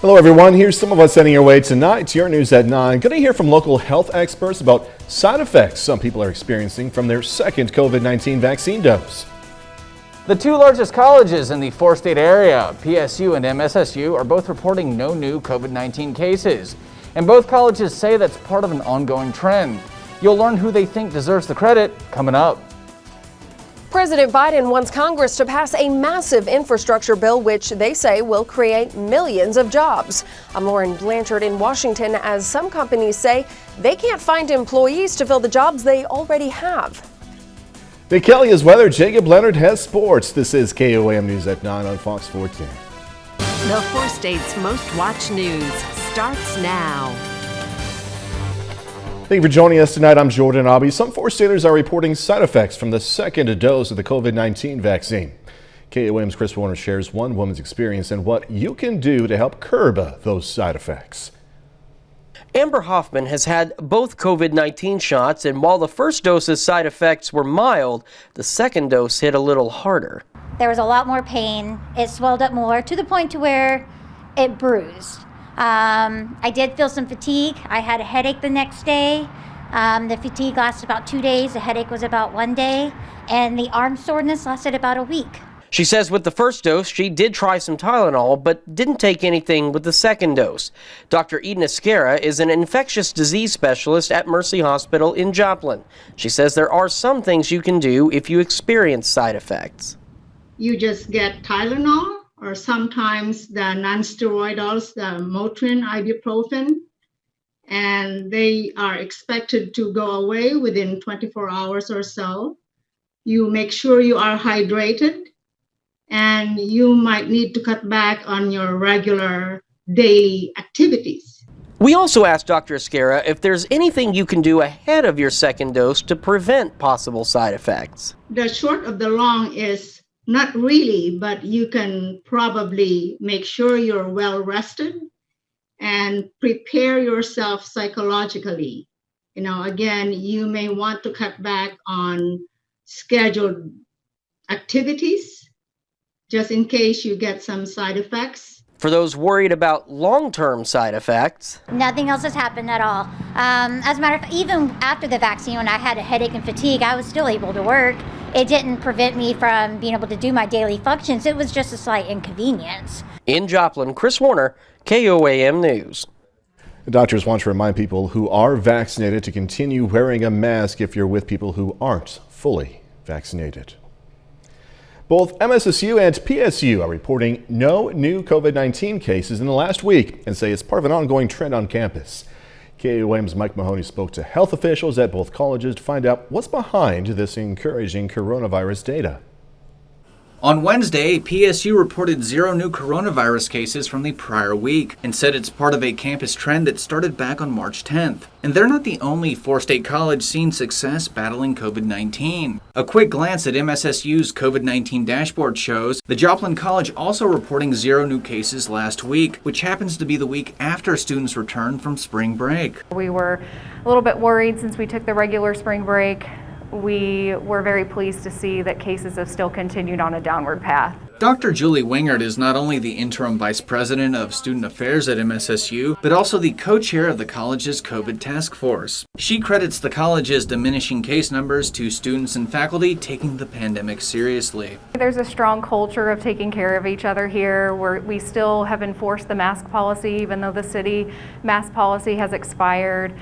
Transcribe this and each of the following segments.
Hello everyone, here's some of what's heading your way tonight. Your news at 9. Going to hear from local health experts about side effects some people are experiencing from their second COVID-19 vaccine dose. The two largest colleges in the four-state area, PSU and MSSU, are both reporting no new COVID-19 cases. And both colleges say that's part of an ongoing trend. You'll learn who they think deserves the credit coming up. President Biden wants Congress to pass a massive infrastructure bill, which they say will create millions of jobs. I'm Lauren Blanchard in Washington, as some companies say they can't find employees to fill the jobs they already have. Nick Kelly has weather. Jacob Leonard has sports. This is KOAM News at 9 on Fox 14. The four states' most watched news starts now. Thank you for joining us tonight. I'm Jordan Abbey. Some four-staters are reporting side effects from the second dose of the COVID-19 vaccine. KOAM's Chris Warner shares one woman's experience and what you can do to help curb those side effects. Amber Hoffman has had both COVID-19 shots, and while the first dose's side effects were mild, the second dose hit a little harder. There was a lot more pain. It swelled up more to the point to where it bruised. I did feel some fatigue. I had a headache the next day. The fatigue lasted about 2 days. The headache was about 1 day. And the arm soreness lasted about a week. She says with the first dose, she did try some Tylenol, but didn't take anything with the second dose. Dr. Eden Esquera is an infectious disease specialist at Mercy Hospital in Joplin. She says there are some things you can do if you experience side effects. You just get Tylenol, or sometimes the non-steroidals, the Motrin, ibuprofen, and they are expected to go away within 24 hours or so. You make sure you are hydrated, and you might need to cut back on your regular daily activities. We also asked Dr. Esquera if there's anything you can do ahead of your second dose to prevent possible side effects. The short of the long is not really, but you can probably make sure you're well rested and prepare yourself psychologically. Again, you may want to cut back on scheduled activities just in case you get some side effects. For those worried about long-term side effects, Nothing else has happened at all. As a matter of fact, even after the vaccine, when I had a headache and fatigue, I was still able to work. It didn't prevent me from being able to do my daily functions. It was just a slight inconvenience. in Joplin, Chris Warner, KOAM News. Doctors want to remind people who are vaccinated to continue wearing a mask if you're with people who aren't fully vaccinated. Both MSSU and PSU are reporting no new COVID-19 cases in the last week and say it's part of an ongoing trend on campus. KOAM's Mike Mahoney spoke to health officials at both colleges to find out what's behind this encouraging coronavirus data. On Wednesday, PSU reported 0 new coronavirus cases from the prior week and said it's part of a campus trend that started back on March 10th. And they're not the only four-state college seeing success battling COVID-19. A quick glance at MSSU's COVID-19 dashboard shows the Joplin College also reporting 0 new cases last week, which happens to be the week after students returned from spring break. We were a little bit worried since we took the regular spring break. We were very pleased to see that cases have still continued on a downward path. Dr. Julie Wingard is not only the interim vice president of student affairs at MSSU, but also the co-chair of the college's COVID task force. She credits the college's diminishing case numbers to students and faculty taking the pandemic seriously. There's a strong culture of taking care of each other here. We still have enforced the mask policy, even though the city mask policy has expired.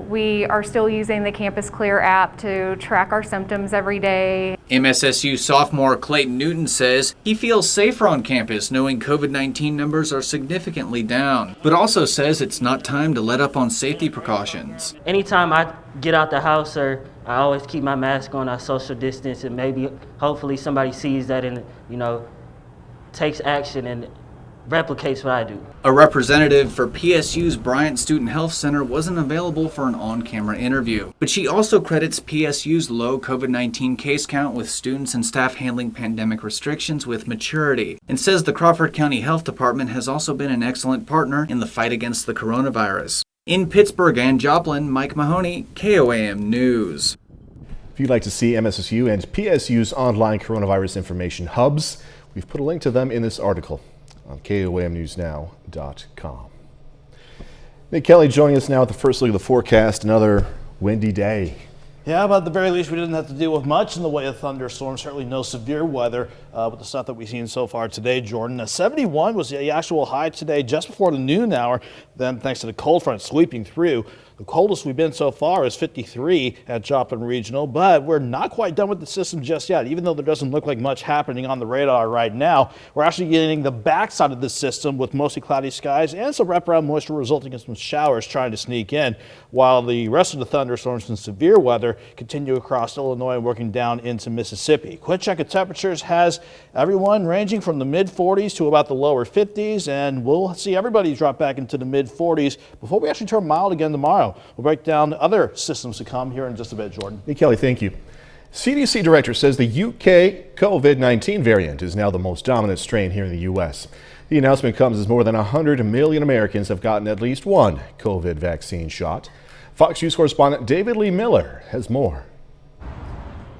We are still using the Campus Clear app to track our symptoms every day. MSSU sophomore Clayton Newton says he feels safer on campus knowing COVID-19 numbers are significantly down, but also says it's not time to let up on safety precautions. Anytime I get out the house, I always keep my mask on, I social distance, and maybe hopefully somebody sees that and, takes action and replicates what I do. A representative for PSU's Bryant Student Health Center wasn't available for an on-camera interview, but she also credits PSU's low COVID-19 case count with students and staff handling pandemic restrictions with maturity, and says the Crawford County Health Department has also been an excellent partner in the fight against the coronavirus. In Pittsburgh and Joplin, Mike Mahoney, KOAM News. If you'd like to see MSSU and PSU's online coronavirus information hubs, we've put a link to them in this article. on KOAMNewsNow.com. Nick Kelly joining us now with the first look at the forecast. Another windy day. Yeah, but at the very least, we didn't have to deal with much in the way of thunderstorms. Certainly no severe weather with the stuff that we've seen so far today, Jordan. 71 was the actual high today just before the noon hour. Then, thanks to the cold front sweeping through, the coldest we've been so far is 53 at Joplin Regional, but we're not quite done with the system just yet. Even though there doesn't look like much happening on the radar right now, we're actually getting the backside of the system with mostly cloudy skies and some wraparound moisture resulting in some showers trying to sneak in, while the rest of the thunderstorms and severe weather continue across Illinois and working down into Mississippi. Quick check of temperatures has everyone ranging from the mid 40s to about the lower 50s, and we'll see everybody drop back into the mid 40s before we actually turn mild again tomorrow. We'll break down other systems to come here in just a bit, Jordan. Hey, Kelly, thank you. CDC director says the UK COVID-19 variant is now the most dominant strain here in the U.S. The announcement comes as more than 100 million Americans have gotten at least one COVID vaccine shot. Fox News correspondent David Lee Miller has more.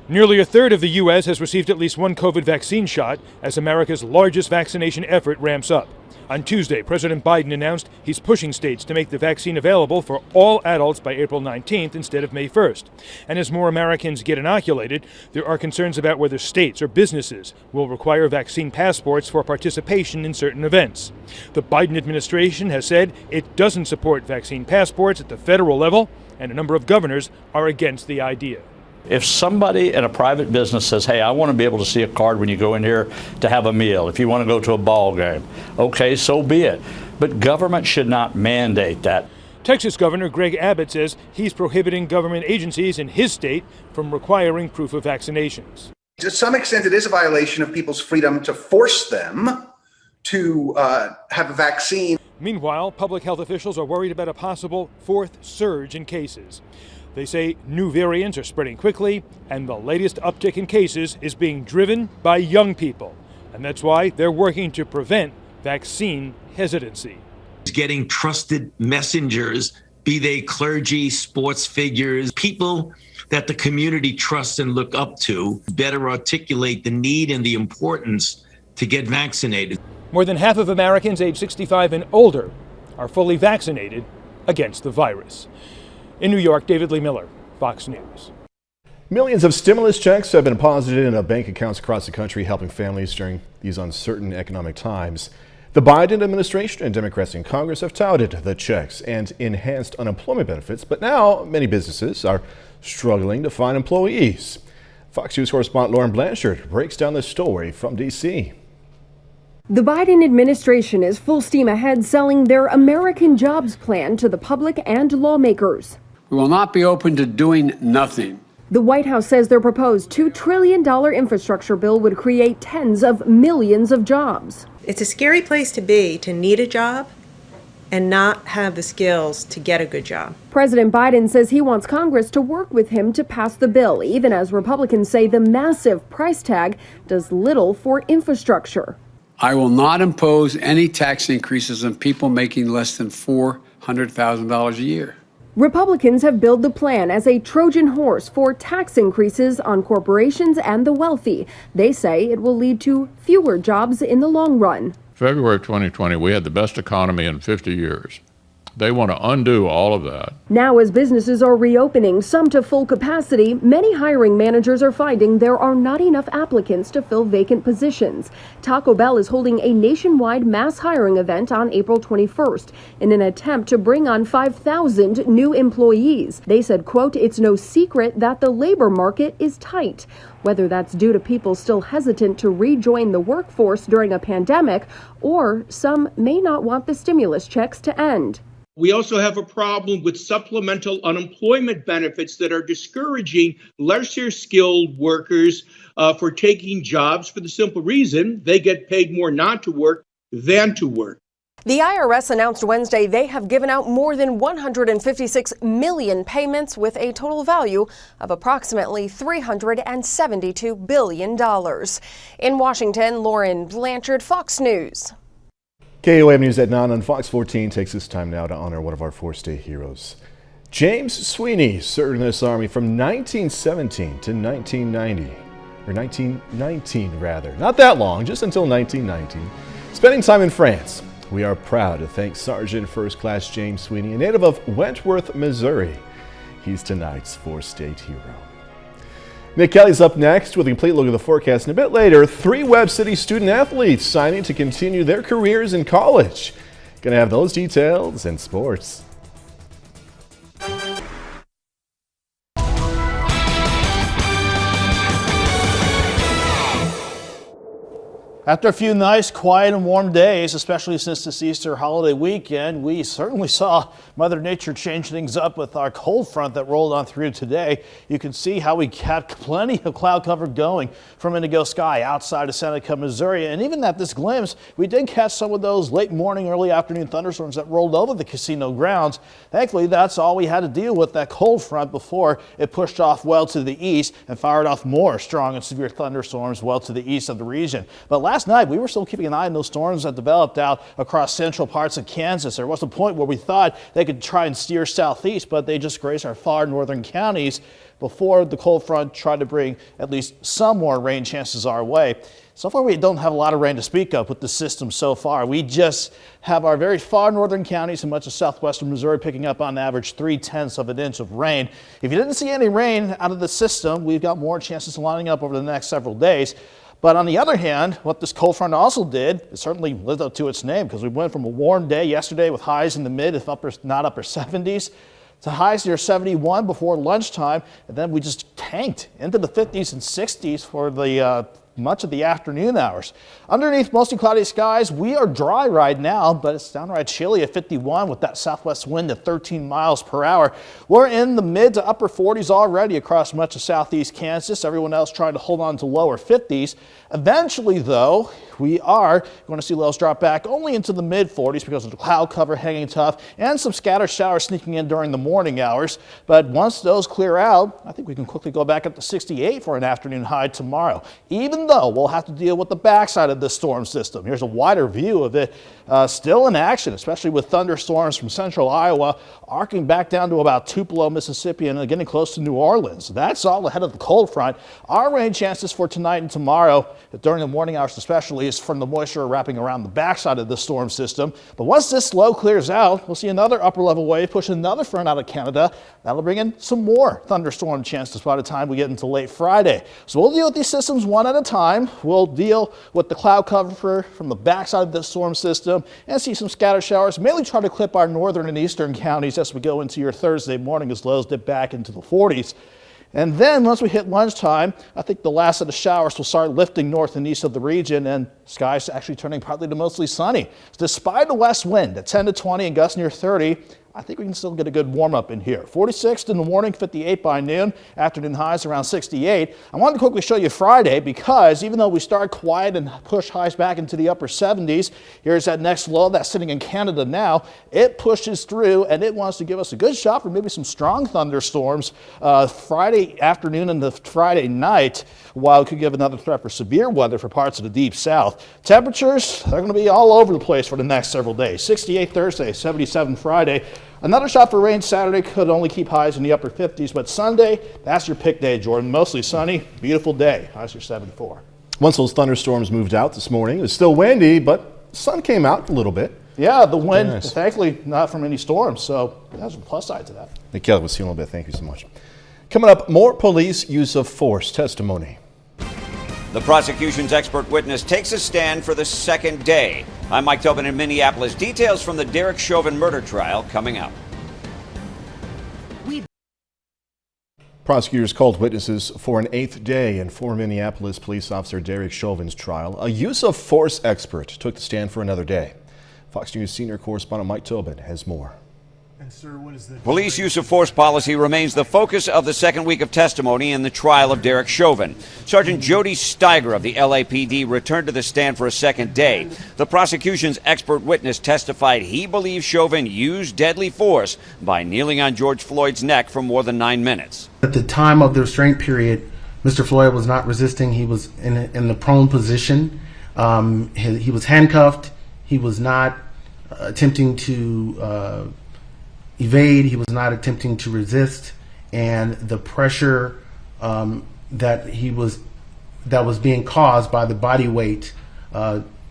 Nearly a third of the U.S. has received at least one COVID vaccine shot as America's largest vaccination effort ramps up. On Tuesday, President Biden announced he's pushing states to make the vaccine available for all adults by April 19th instead of May 1st. And as more Americans get inoculated, there are concerns about whether states or businesses will require vaccine passports for participation in certain events. The Biden administration has said it doesn't support vaccine passports at the federal level, and a number of governors are against the idea. If somebody at a private business says, hey, I want to be able to see a card when you go in here to have a meal, if you want to go to a ball game, okay, so be it. But government should not mandate that. Texas Governor Greg Abbott says he's prohibiting government agencies in his state from requiring proof of vaccinations. To some extent, it is a violation of people's freedom to force them to have a vaccine. Meanwhile, public health officials are worried about a possible fourth surge in cases. They say new variants are spreading quickly, and the latest uptick in cases is being driven by young people. And that's why they're working to prevent vaccine hesitancy. Getting trusted messengers, be they clergy, sports figures, people that the community trusts and look up to, better articulate the need and the importance to get vaccinated. More than half of Americans age 65 and older are fully vaccinated against the virus. In New York, David Lee Miller, Fox News. Millions of stimulus checks have been deposited in bank accounts across the country, helping families during these uncertain economic times. The Biden administration and Democrats in Congress have touted the checks and enhanced unemployment benefits, but now many businesses are struggling to find employees. Fox News correspondent Lauren Blanchard breaks down this story from D.C. The Biden administration is full steam ahead selling their American Jobs Plan to the public and lawmakers. We will not be open to doing nothing. The White House says their proposed $2 trillion infrastructure bill would create tens of millions of jobs. It's a scary place to be, to need a job and not have the skills to get a good job. President Biden says he wants Congress to work with him to pass the bill, even as Republicans say the massive price tag does little for infrastructure. I will not impose any tax increases on people making less than $400,000 a year. Republicans have billed the plan as a Trojan horse for tax increases on corporations and the wealthy. They say it will lead to fewer jobs in the long run. February of 2020, we had the best economy in 50 years. They want to undo all of that. Now, as businesses are reopening, some to full capacity, many hiring managers are finding there are not enough applicants to fill vacant positions. Taco Bell is holding a nationwide mass hiring event on April 21st in an attempt to bring on 5,000 new employees. They said, quote, "It's no secret that the labor market is tight." Whether that's due to people still hesitant to rejoin the workforce during a pandemic, or some may not want the stimulus checks to end. We also have a problem with supplemental unemployment benefits that are discouraging lesser skilled workers for taking jobs for the simple reason they get paid more not to work than to work. The IRS announced Wednesday they have given out more than 156 million payments with a total value of approximately $372 billion. In Washington, Lauren Blanchard, Fox News. KOAM News at 9 on Fox 14 takes this time now to honor one of our four-state heroes. James Sweeney served in this Army from 1917 to 1990, or 1919 rather. Not that long, just until 1919. Spending time in France, we are proud to thank Sergeant First Class James Sweeney, a native of Wentworth, Missouri. He's tonight's four-state hero. Nick Kelly's up next with a complete look at the forecast, and a bit later, 3 Webb City student athletes signing to continue their careers in college. Gonna have those details in sports. After a few nice, quiet, and warm days, especially since this Easter holiday weekend, we certainly saw Mother Nature change things up with our cold front that rolled on through today. You can see how we kept plenty of cloud cover going from indigo sky outside of Seneca, Missouri. And even at this glimpse, we did catch some of those late morning, early afternoon thunderstorms that rolled over the casino grounds. Thankfully, that's all we had to deal with, that cold front, before it pushed off well to the east and fired off more strong and severe thunderstorms well to the east of the region. But last night, we were still keeping an eye on those storms that developed out across central parts of Kansas. There was a point where we thought they could try and steer southeast, but they just grazed our far northern counties before the cold front tried to bring at least some more rain chances our way. So far, we don't have a lot of rain to speak of with the system so far. We just have our very far northern counties and much of southwestern Missouri picking up on average 3/10 of an inch of rain. If you didn't see any rain out of the system, we've got more chances lining up over the next several days. But on the other hand, what this cold front also did, it certainly lived up to its name, because we went from a warm day yesterday with highs in the mid, if not upper 70s, to highs near 71 before lunchtime, and then we just tanked into the 50s and 60s for the much of the afternoon hours. Underneath mostly cloudy skies, we are dry right now, but it's downright chilly at 51 with that southwest wind at 13 miles per hour. We're in the mid to upper 40s already across much of southeast Kansas. Everyone else trying to hold on to lower 50s. Eventually, though, we are going to see lows drop back only into the mid 40s because of the cloud cover hanging tough and some scattered showers sneaking in during the morning hours. But once those clear out, I think we can quickly go back up to 68 for an afternoon high tomorrow, even though we'll have to deal with the backside of this storm system. Here's a wider view of it still in action, especially with thunderstorms from central Iowa arcing back down to about Tupelo, Mississippi, and getting close to New Orleans. That's all ahead of the cold front. Our rain chances for tonight and tomorrow, during the morning hours especially, is from the moisture wrapping around the backside of the storm system. But once this low clears out, we'll see another upper level wave push another front out of Canada. That'll bring in some more thunderstorm chances by the time we get into late Friday. So we'll deal with these systems one at a time. We'll deal with the cloud cover from the backside of the storm system and see some scattered showers, mainly try to clip our northern and eastern counties as we go into your Thursday morning as lows dip back into the 40s. And then once we hit lunchtime, I think the last of the showers will start lifting north and east of the region, and skies actually turning partly to mostly sunny. Despite the west wind at 10 to 20 and gusts near 30, I think we can still get a good warm up in here. 46 in the morning, 58 by noon, afternoon highs around 68. I wanted to quickly show you Friday because even though we start quiet and push highs back into the upper 70s, here's that next low that's sitting in Canada now. It pushes through and it wants to give us a good shot for maybe some strong thunderstorms Friday afternoon and the Friday night, while it could give another threat for severe weather for parts of the deep south. Temperatures, they're going to be all over the place for the next several days. 68 Thursday, 77 Friday. Another shot for rain Saturday could only keep highs in the upper 50s, but Sunday, that's your pick day, Jordan. Mostly sunny, beautiful day. Highs are 74. Once those thunderstorms moved out this morning, it was still windy, but sun came out a little bit. Yeah, the wind, thankfully not from any storms, so that's a plus side to that. Nick Kelly, we'll see you in a little bit. Thank you so much. Coming up, more police use of force testimony. The prosecution's expert witness takes a stand for the second day. I'm Mike Tobin in Minneapolis. Details from the Derek Chauvin murder trial coming up. Prosecutors called witnesses for an 8th day in former Minneapolis police officer Derek Chauvin's trial. A use of force expert took the stand for another day. Fox News senior correspondent Mike Tobin has more. And sir, what is the Police use of force policy remains the focus of the second week of testimony in the trial of Derek Chauvin. Sergeant Jody Steiger of the LAPD returned to the stand for a second day. The prosecution's expert witness testified he believes Chauvin used deadly force by kneeling on George Floyd's neck for more than 9 minutes. At the time of the restraint period, Mr. Floyd was not resisting. He was in the prone position. He was handcuffed. He was not attempting to evade. He was not attempting to resist, and the pressure that was being caused by the body weight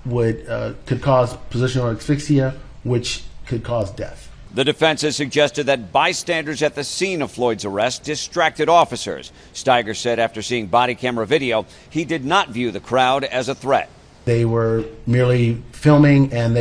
could cause positional asphyxia, which could cause death. The defense has suggested that bystanders at the scene of Floyd's arrest distracted officers. Steiger said after seeing body camera video, he did not view the crowd as a threat. They were merely filming, and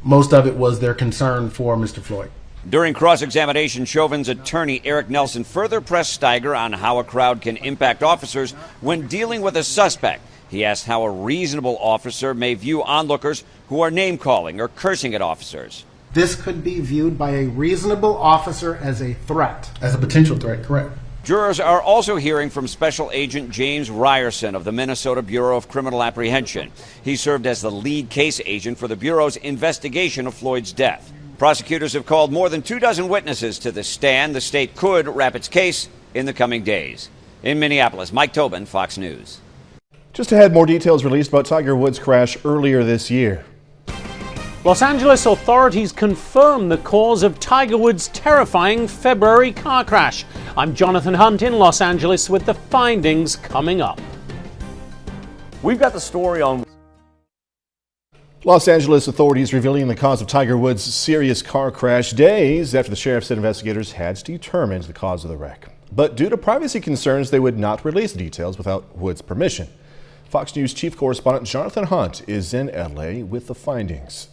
most of it was their concern for Mr. Floyd. During cross-examination, Chauvin's attorney Eric Nelson further pressed Steiger on how a crowd can impact officers when dealing with a suspect. He asked how a reasonable officer may view onlookers who are name-calling or cursing at officers. This could be viewed by a reasonable officer as a threat. As a potential threat, correct. Jurors are also hearing from Special Agent James Ryerson of the Minnesota Bureau of Criminal Apprehension. He served as the lead case agent for the Bureau's investigation of Floyd's death. Prosecutors have called more than 24 witnesses to the stand. The state could wrap its case in the coming days. In Minneapolis, Mike Tobin, Fox News. Just ahead, more details released about Tiger Woods' crash earlier this year. Los Angeles authorities confirm the cause of Tiger Woods' terrifying February car crash. I'm Jonathan Hunt in Los Angeles with the findings coming up. We've got the story on Los Angeles authorities revealing the cause of Tiger Woods' serious car crash days after the sheriff said investigators had determined the cause of the wreck. But due to privacy concerns, they would not release the details without Woods' permission. Fox News chief correspondent Jonathan Hunt is in LA with the findings.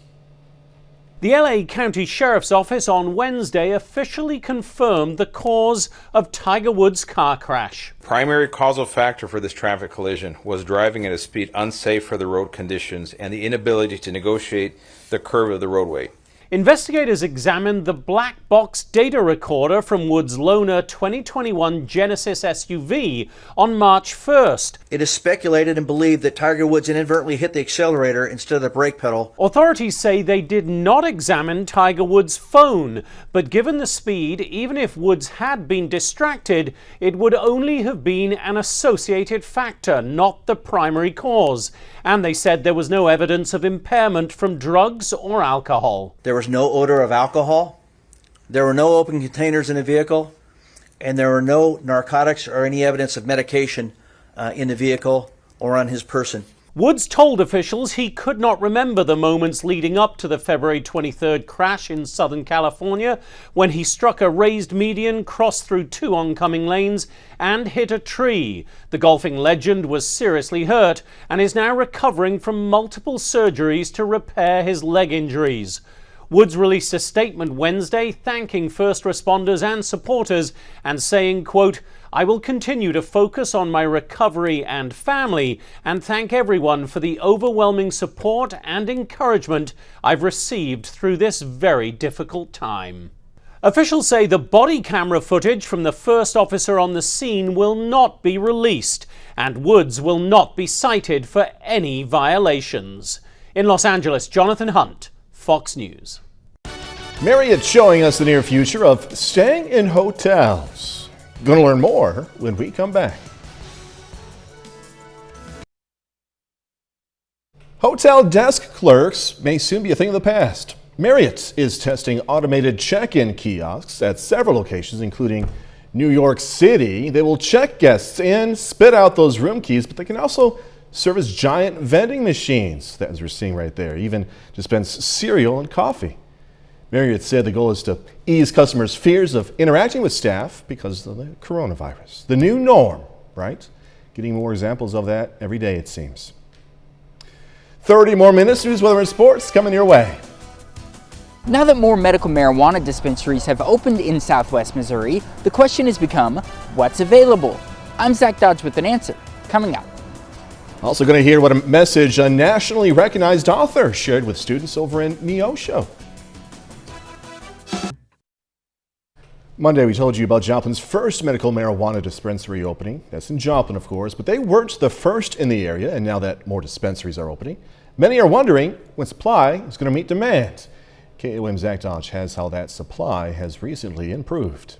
The LA County Sheriff's Office on Wednesday officially confirmed the cause of Tiger Woods' car crash. Primary causal factor for this traffic collision was driving at a speed unsafe for the road conditions and the inability to negotiate the curve of the roadway. Investigators examined the black box data recorder from Woods' loaner 2021 Genesis SUV on March 1st. It is speculated and believed that Tiger Woods inadvertently hit the accelerator instead of the brake pedal. Authorities say they did not examine Tiger Woods' phone, but given the speed, even if Woods had been distracted, it would only have been an associated factor, not the primary cause. And they said there was no evidence of impairment from drugs or alcohol. There was no odor of alcohol, there were no open containers in the vehicle, and there were no narcotics or any evidence of medication in the vehicle or on his person. Woods told officials he could not remember the moments leading up to the February 23rd crash in Southern California when he struck a raised median, crossed through two oncoming lanes, and hit a tree. The golfing legend was seriously hurt and is now recovering from multiple surgeries to repair his leg injuries. Woods released a statement Wednesday thanking first responders and supporters and saying, quote, "I will continue to focus on my recovery and family and thank everyone for the overwhelming support and encouragement I've received through this very difficult time." Officials say the body camera footage from the first officer on the scene will not be released and Woods will not be cited for any violations. In Los Angeles, Jonathan Hunt, Fox News. Marriott showing us the near future of staying in hotels. Going to learn more when we come back. Hotel desk clerks may soon be a thing of the past. Marriott is testing automated check-in kiosks at several locations, including New York City. They will check guests in, spit out those room keys, but they can also serve as giant vending machines, as we're seeing right there, even dispense cereal and coffee. Marriott said the goal is to ease customers' fears of interacting with staff because of the coronavirus. The new norm, right? Getting more examples of that every day, it seems. 30 more minutes, news, weather, and sports coming your way. Now that more medical marijuana dispensaries have opened in Southwest Missouri, the question has become, what's available? I'm Zach Dodge with an answer, coming up. Also going to hear what a message a nationally recognized author shared with students over in Neosho. Monday, we told you about Joplin's first medical marijuana dispensary opening. That's in Joplin, of course, but they weren't the first in the area, and now that more dispensaries are opening, many are wondering when supply is going to meet demand. KOM's Zach Dodge has how that supply has recently improved.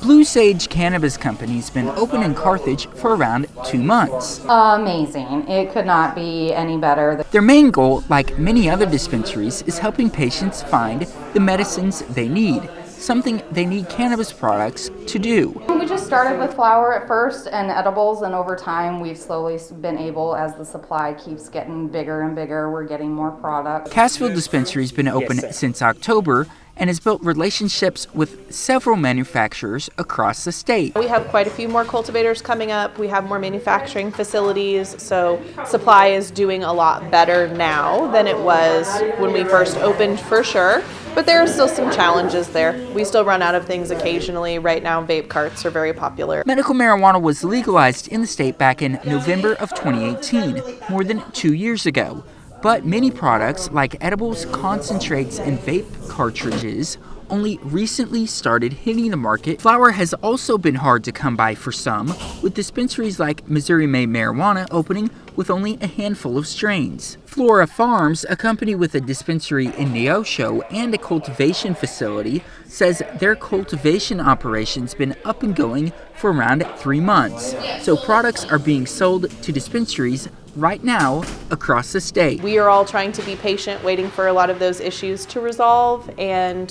Blue Sage Cannabis Company's been open in Carthage for around 2 months. Amazing. It could not be any better. Their main goal, like many other dispensaries, is helping patients find the medicines they need, something they need cannabis products to do. We just started with flour at first and edibles, and over time we've slowly been able, as the supply keeps getting bigger and bigger, we're getting more product. Cassville Dispensary's been open since October and has built relationships with several manufacturers across the state. We have quite a few more cultivators coming up. We have more manufacturing facilities, so supply is doing a lot better now than it was when we first opened, for sure. But there are still some challenges there. We still run out of things occasionally. Right now, vape carts are very popular. Medical marijuana was legalized in the state back in November of 2018, more than 2 years ago. But many products like edibles, concentrates, and vape cartridges only recently started hitting the market. Flower has also been hard to come by for some, with dispensaries like Missouri Made Marijuana opening with only a handful of strains. Flora Farms, a company with a dispensary in Neosho and a cultivation facility, says their cultivation operation's been up and going for around 3 months. So products are being sold to dispensaries right now across the state. We are all trying to be patient, waiting for a lot of those issues to resolve, and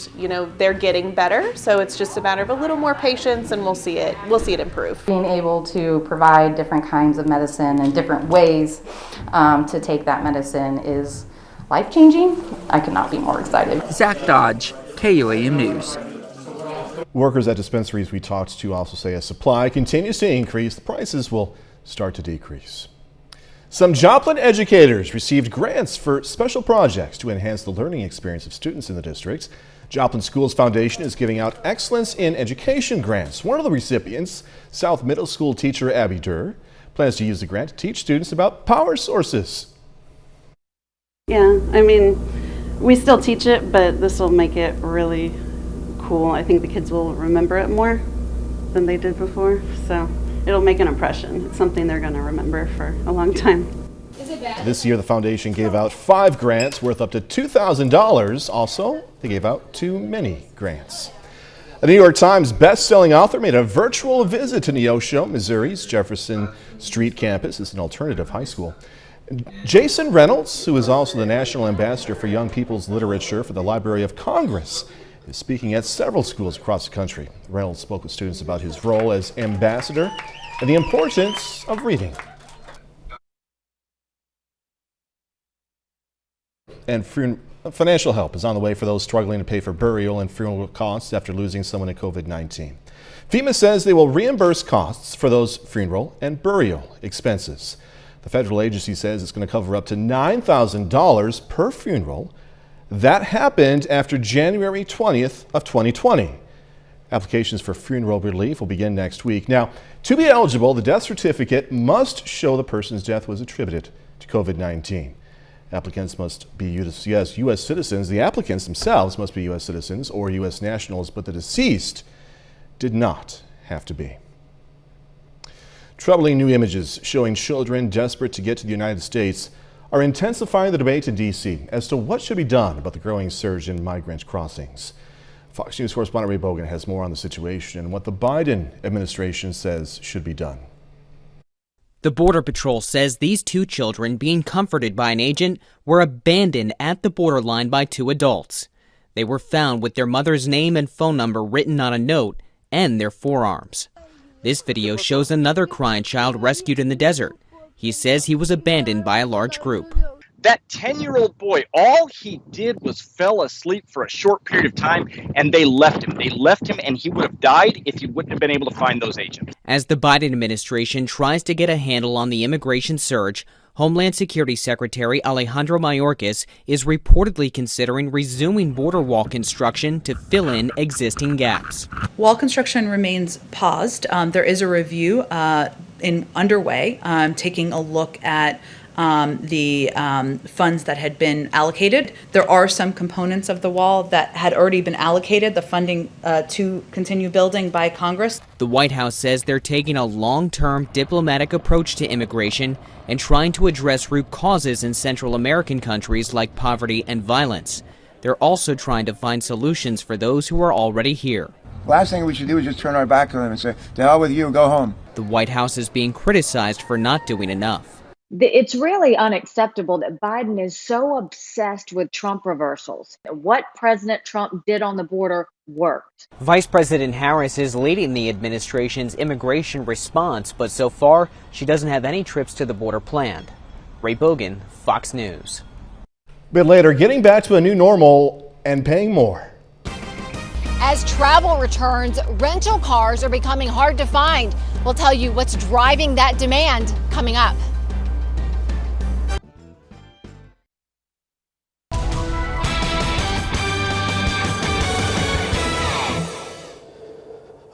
they're getting better. So it's just a matter of a little more patience, and we'll see it improve. Being able to provide different kinds of medicine and different ways to take that medicine is life-changing. I could not be more excited. Zach Dodge, KUAM News. Workers at dispensaries we talked to also say as supply continues to increase, the prices will start to decrease. Some Joplin educators received grants for special projects to enhance the learning experience of students in the district. Joplin Schools Foundation is giving out Excellence in Education grants. One of the recipients, South Middle School teacher Abby Durr, plans to use the grant to teach students about power sources. Yeah, I mean, we still teach it, but this will make it really cool. I think the kids will remember it more than they did before, so it'll make an impression. It's something they're going to remember for a long time. This year, the foundation gave out 5 grants worth up to $2,000. Also, they gave out 2 mini grants. A New York Times best-selling author made a virtual visit to Neosho, Missouri's Jefferson Street campus. It's an alternative high school. Jason Reynolds, who is also the National Ambassador for Young People's Literature for the Library of Congress, is speaking at several schools across the country. Reynolds spoke with students about his role as ambassador and the importance of reading. And financial help is on the way for those struggling to pay for burial and funeral costs after losing someone to COVID-19. FEMA says they will reimburse costs for those funeral and burial expenses. The federal agency says it's going to cover up to $9,000 per funeral. That happened after January 20th of 2020. Applications for funeral relief will begin next week. Now, to be eligible, the death certificate must show the person's death was attributed to COVID-19. Applicants must be U.S. citizens. The applicants themselves must be U.S. citizens or U.S. nationals, but the deceased did not have to be. Troubling new images showing children desperate to get to the United States are intensifying the debate in D.C. as to what should be done about the growing surge in migrant crossings. Fox News correspondent Ray Bogan has more on the situation and what the Biden administration says should be done. The Border Patrol says these 2 children, being comforted by an agent, were abandoned at the borderline by 2 adults. They were found with their mother's name and phone number written on a note and their forearms. This video shows another crying child rescued in the desert. He says he was abandoned by a large group. That 10-year-old boy, all he did was fell asleep for a short period of time, and they left him. They left him, and he would have died if he wouldn't have been able to find those agents. As the Biden administration tries to get a handle on the immigration surge, Homeland Security Secretary Alejandro Mayorkas is reportedly considering resuming border wall construction to fill in existing gaps. Wall construction remains paused. There is a review underway, taking a look at the funds that had been allocated. There are some components of the wall that had already been allocated, the funding to continue building by Congress. The White House says they're taking a long-term diplomatic approach to immigration and trying to address root causes in Central American countries like poverty and violence. They're also trying to find solutions for those who are already here. Last thing we should do is just turn our back to them and say, to hell with you, go home. The White House is being criticized for not doing enough. It's really unacceptable that Biden is so obsessed with Trump reversals. What President Trump did on the border worked. Vice President Harris is leading the administration's immigration response, but so far, she doesn't have any trips to the border planned. Ray Bogan, Fox News. A bit later, getting back to a new normal and paying more. As travel returns, rental cars are becoming hard to find. We'll tell you what's driving that demand coming up.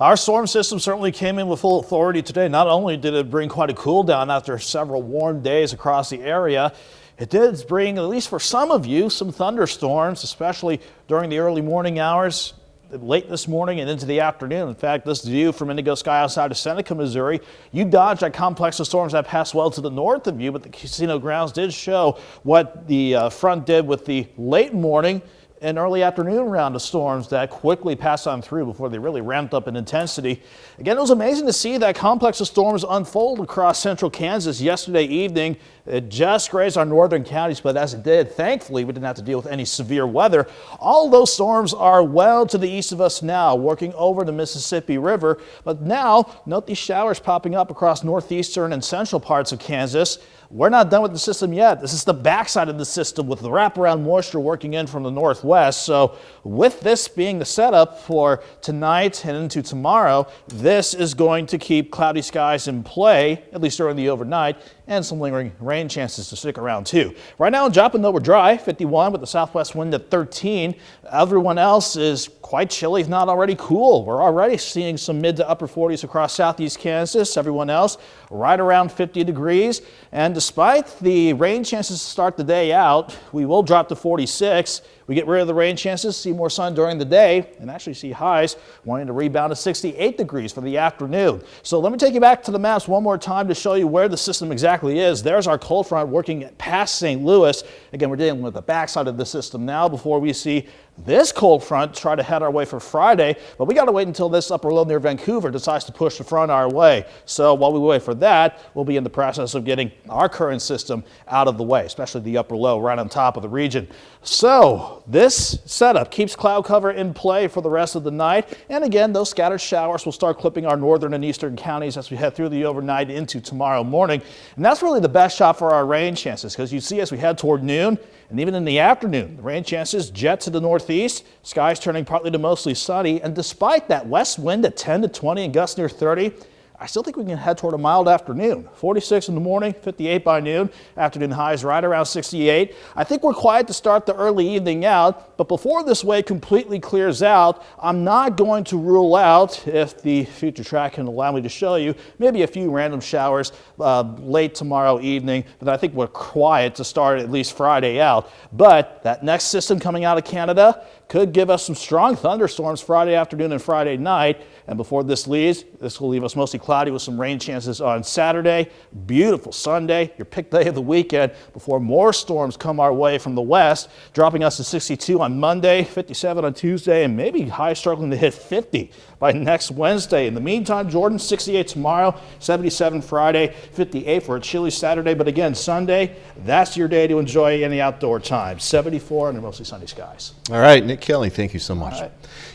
Our storm system certainly came in with full authority today. Not only did it bring quite a cool down after several warm days across the area, it did bring, at least for some of you, some thunderstorms, especially during the early morning hours, late this morning and into the afternoon. In fact, this view from Indigo Sky outside of Seneca, Missouri, you dodged that complex of storms that passed well to the north of you, but the casino grounds did show what the front did with the late morning and early afternoon round of storms that quickly passed on through before they really ramped up in intensity. Again, it was amazing to see that complex of storms unfold across central Kansas yesterday evening. It just grazed our northern counties, but as it did, thankfully, we didn't have to deal with any severe weather. All those storms are well to the east of us now, working over the Mississippi River. But now, note these showers popping up across northeastern and central parts of Kansas. We're not done with the system yet. This is the backside of the system with the wraparound moisture working in from the northwest. So with this being the setup for tonight and into tomorrow, this is going to keep cloudy skies in play, at least during the overnight, and some lingering rain chances to stick around too. Right now in Joplin, though, we're dry, 51 with the southwest wind at 13. Everyone else is quite chilly, if not already cool. We're already seeing some mid to upper 40s across southeast Kansas. Everyone else right around 50 degrees. And despite the rain chances to start the day out, we will drop to 46. We get rid of the rain chances, see more sun during the day, and actually see highs wanting to rebound to 68 degrees for the afternoon. So let me take you back to the maps one more time to show you where the system exactly is. There's our cold front working past St. Louis. Again, we're dealing with the backside of the system now before we see this cold front try to head our way for Friday, but we got to wait until this upper low near Vancouver decides to push the front our way. So while we wait for that, we'll be in the process of getting our current system out of the way, especially the upper low right on top of the region. So this setup keeps cloud cover in play for the rest of the night. And again, those scattered showers will start clipping our northern and eastern counties as we head through the overnight into tomorrow morning. And that's really the best shot for our rain chances, because you see as we head toward noon and even in the afternoon, the rain chances jet to the northeast, skies turning partly to mostly sunny. And despite that west wind at 10 to 20 and gusts near 30, I still think we can head toward a mild afternoon. 46 in the morning, 58 by noon. Afternoon highs right around 68. I think we're quiet to start the early evening out, but before this wave completely clears out, I'm not going to rule out, if the future track can allow me to show you, maybe a few random showers late tomorrow evening, but I think we're quiet to start at least Friday out. But that next system coming out of Canada could give us some strong thunderstorms Friday afternoon and Friday night. And before this leaves, this will leave us mostly cloudy with some rain chances on Saturday. Beautiful Sunday, your pick day of the weekend, before more storms come our way from the west, dropping us to 62 on Monday, 57 on Tuesday, and maybe high struggling to hit 50 by next Wednesday. In the meantime, Jordan, 68 tomorrow, 77 Friday, 58 for a chilly Saturday. But again, Sunday, that's your day to enjoy any outdoor time. 74 under mostly sunny skies. All right, Nick Kelly, thank you so much.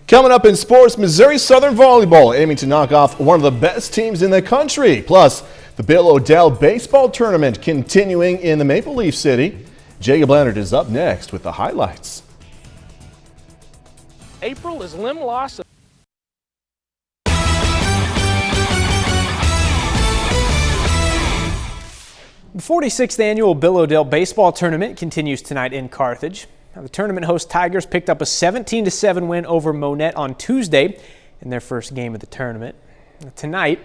Coming up in sports, Missouri Southern Volleyball aiming to knock off one of the best teams in the country. Plus, the Bill O'Dell Baseball Tournament continuing in the Maple Leaf City. Jacob Leonard is up next with the highlights. April is limb loss. The 46th annual Bill O'Dell Baseball Tournament continues tonight in Carthage. Now, the tournament host Tigers picked up a 17-7 win over Monette on Tuesday in their first game of the tournament. Now, tonight,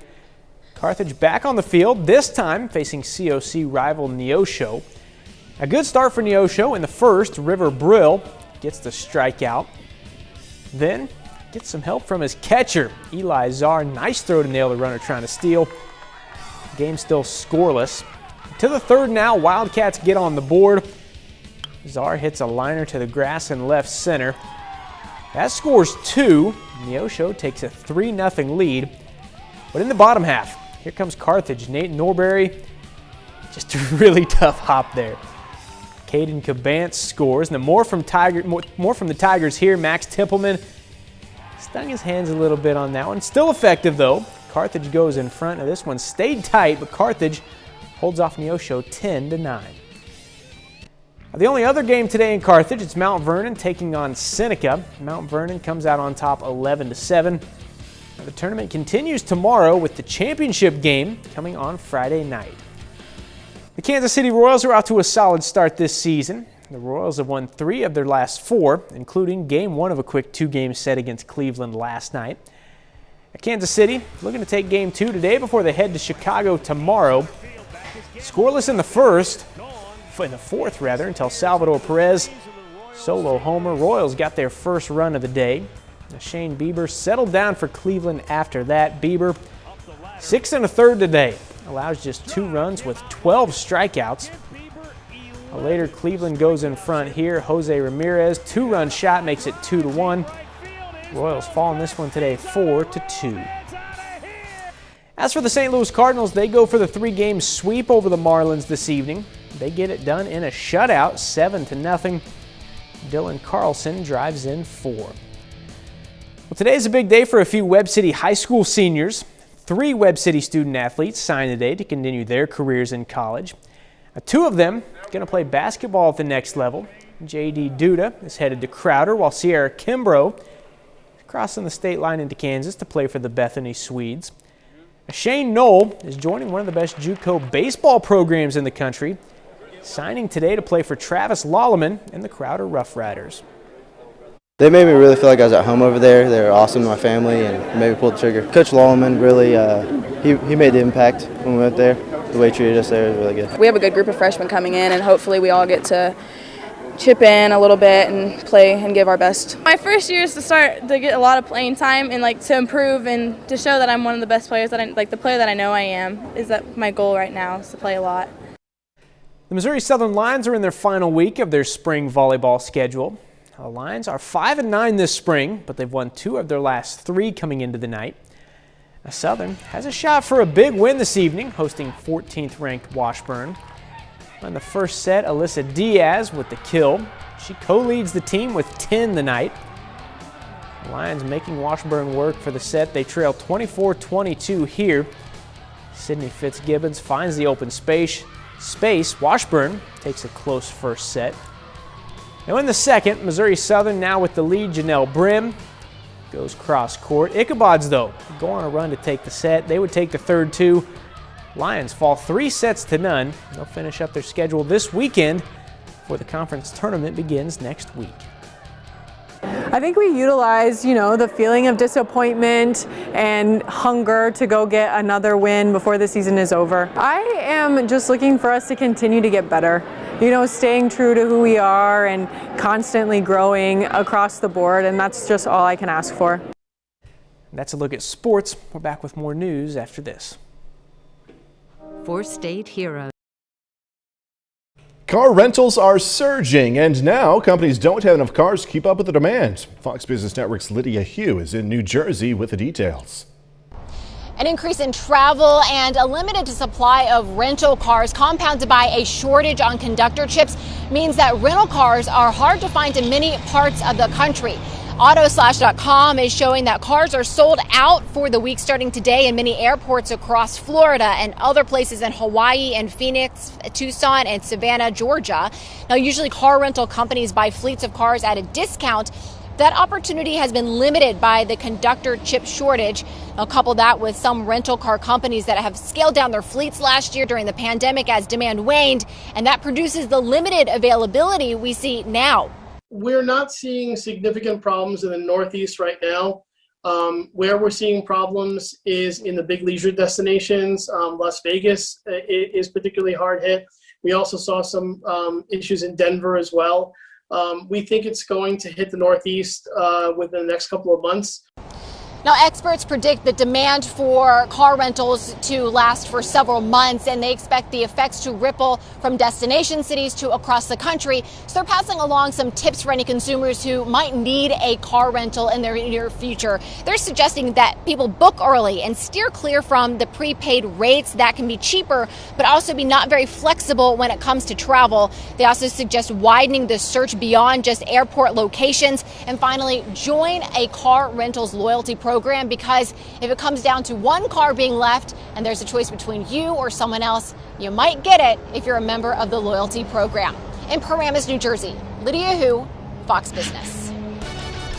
Carthage back on the field, this time facing COC rival Neosho. A good start for Neosho in the first. River Brill gets the strikeout. Then gets some help from his catcher, Eli Czar. Nice throw to nail the runner trying to steal. Game still scoreless. To the third now, Wildcats get on the board. Czar hits a liner to the grass in left center. That scores 2. Neosho takes a 3-0 lead. But in the bottom half, here comes Carthage. Nate Norbury, just a really tough hop there. Caden Cabance scores. Now more from the Tigers here. Max Tippelman Stung his hands a little bit on that one. Still effective, though. Carthage goes in front. Now, this one stayed tight, but Carthage holds off Neosho 10-9. The only other game today in Carthage, it's Mount Vernon taking on Seneca. Mount Vernon comes out on top 11-7. The tournament continues tomorrow with the championship game coming on Friday night. The Kansas City Royals are out to a solid start this season. The Royals have won 3 of their last 4, including Game 1 of a quick 2-game set against Cleveland last night. Kansas City looking to take Game 2 today before they head to Chicago tomorrow. Scoreless in the fourth until Salvador Perez solo homer. Royals got their first run of the day. Shane Bieber settled down for Cleveland after that. Bieber, 6 1/3 today, allows just 2 runs with 12 strikeouts. Later, Cleveland goes in front here. Jose Ramirez, 2-run shot makes it 2-1. Royals fall in this one today 4-2. As for the St. Louis Cardinals, they go for the 3-game sweep over the Marlins this evening. They get it done in a shutout, 7-0. Dylan Carlson drives in 4. Well, today's a big day for a few Webb City high school seniors. 3 Webb City student athletes signed today to continue their careers in college. 2 of them going to play basketball at the next level. J.D. Duda is headed to Crowder, while Sierra Kimbrough is crossing the state line into Kansas to play for the Bethany Swedes. Shane Knoll is joining one of the best JUCO baseball programs in the country, signing today to play for Travis Lolleman and the Crowder Rough Riders. They made me really feel like I was at home over there. They were awesome to my family and made me pull the trigger. Coach Lolleman really, he made the impact when we went there. The way he treated us there was really good. We have a good group of freshmen coming in, and hopefully we all get to chip in a little bit and play and give our best. My first year is to get a lot of playing time and to improve and to show that I'm one of the best players, that the player that I know I am. Is that my goal right now, is to play a lot. The Missouri Southern Lions are in their final week of their spring volleyball schedule. The Lions are 5-9 this spring, but they've won 2 of their last 3 coming into the night. Southern has a shot for a big win this evening, hosting 14th-ranked Washburn. On the first set, Alyssa Diaz with the kill. She co-leads the team with 10 tonight. The Lions making Washburn work for the set. They trail 24-22 here. Sydney Fitzgibbons finds the open space. Washburn takes a close first set. Now in the second, Missouri Southern now with the lead. Janelle Brim goes cross court. Ichabod's, though, go on a run to take the set. They would take the third too. Lions fall 3-0. They'll finish up their schedule this weekend before the conference tournament begins next week. I think we utilize, the feeling of disappointment and hunger to go get another win before the season is over. I am just looking for us to continue to get better. Staying true to who we are and constantly growing across the board, and that's just all I can ask for. That's a look at sports. We're back with more news after this. 4 state heroes. Car rentals are surging, and now companies don't have enough cars to keep up with the demand. Fox Business Network's Lydia Hugh is in New Jersey with the details. An increase in travel and a limited supply of rental cars compounded by a shortage on conductor chips means that rental cars are hard to find in many parts of the country. Autoslash.com is showing that cars are sold out for the week starting today in many airports across Florida and other places in Hawaii and Phoenix, Tucson, and Savannah, Georgia. Now, usually car rental companies buy fleets of cars at a discount. That opportunity has been limited by the conductor chip shortage. Now, couple that with some rental car companies that have scaled down their fleets last year during the pandemic as demand waned, and that produces the limited availability we see now. We're not seeing significant problems in the Northeast right now. Where we're seeing problems is in the big leisure destinations. Las Vegas is particularly hard hit. We also saw some issues in Denver as well. We think it's going to hit the Northeast within the next couple of months. Now, experts predict the demand for car rentals to last for several months, and they expect the effects to ripple from destination cities to across the country. So they're passing along some tips for any consumers who might need a car rental in their near future. They're suggesting that people book early and steer clear from the prepaid rates that can be cheaper, but also be not very flexible when it comes to travel. They also suggest widening the search beyond just airport locations. And finally, join a car rentals loyalty program, because if it comes down to one car being left and there's a choice between you or someone else, you might get it if you're a member of the loyalty program. In Paramus, New Jersey, Lydia Hu, Fox Business.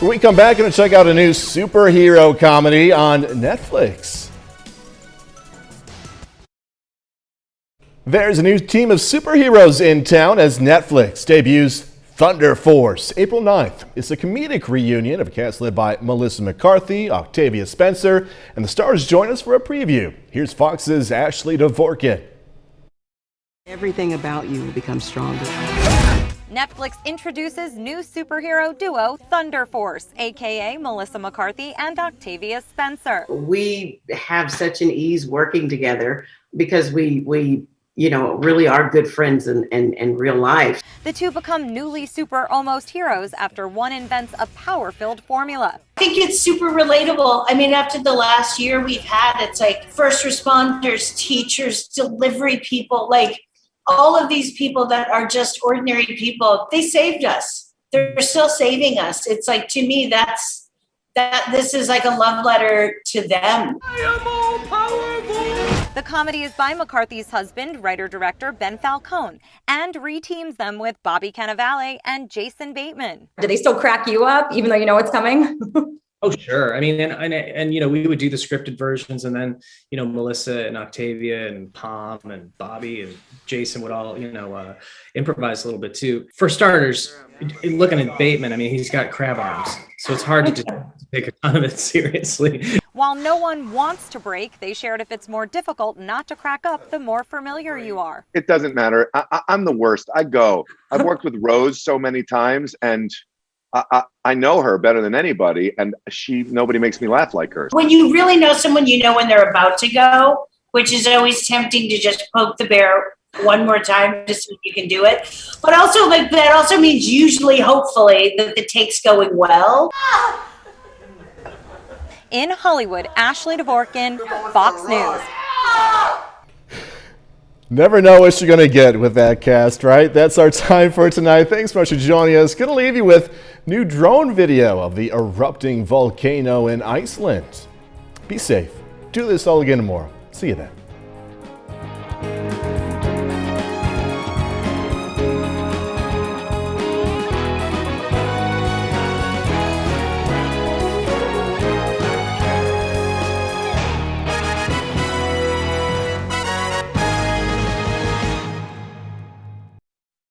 When we come back, and check out a new superhero comedy on Netflix. There's a new team of superheroes in town as Netflix debuts Thunder Force. April 9th. It's a comedic reunion of a cast led by Melissa McCarthy, Octavia Spencer, and the stars join us for a preview. Here's Fox's Ashley Dvorkin. Everything about you will become stronger. Netflix introduces new superhero duo Thunder Force, aka Melissa McCarthy and Octavia Spencer. We have such an ease working together because we really are good friends in real life. The two become newly super almost heroes after one invents a power-filled formula. I think it's super relatable. I mean, after the last year we've had, it's like first responders, teachers, delivery people, like all of these people that are just ordinary people, they saved us. They're still saving us. It's like, to me, this is like a love letter to them. I am all powerful. The comedy is by McCarthy's husband, writer-director Ben Falcone, and reteams them with Bobby Cannavale and Jason Bateman. Do they still crack you up, even though you know it's coming? Oh, sure. I mean, and we would do the scripted versions, and then, Melissa and Octavia and Pom and Bobby and Jason would all, improvise a little bit too. For starters, looking at Bateman, I mean, he's got crab arms, so it's hard to take a ton of it seriously. While no one wants to break, they shared if it's more difficult not to crack up, the more familiar you are. It doesn't matter. I'm the worst. I've worked with Rose so many times, and I know her better than anybody, and nobody makes me laugh like her. When you really know someone, you know when they're about to go, which is always tempting to just poke the bear one more time just so you can do it. But also, that also means usually, hopefully, that the take's going well. In Hollywood, Ashley Dvorkin, Fox News. Never know what you're going to get with that cast, right? That's our time for tonight. Thanks so much for joining us. Going to leave you with new drone video of the erupting volcano in Iceland. Be safe. Do this all again tomorrow. See you then.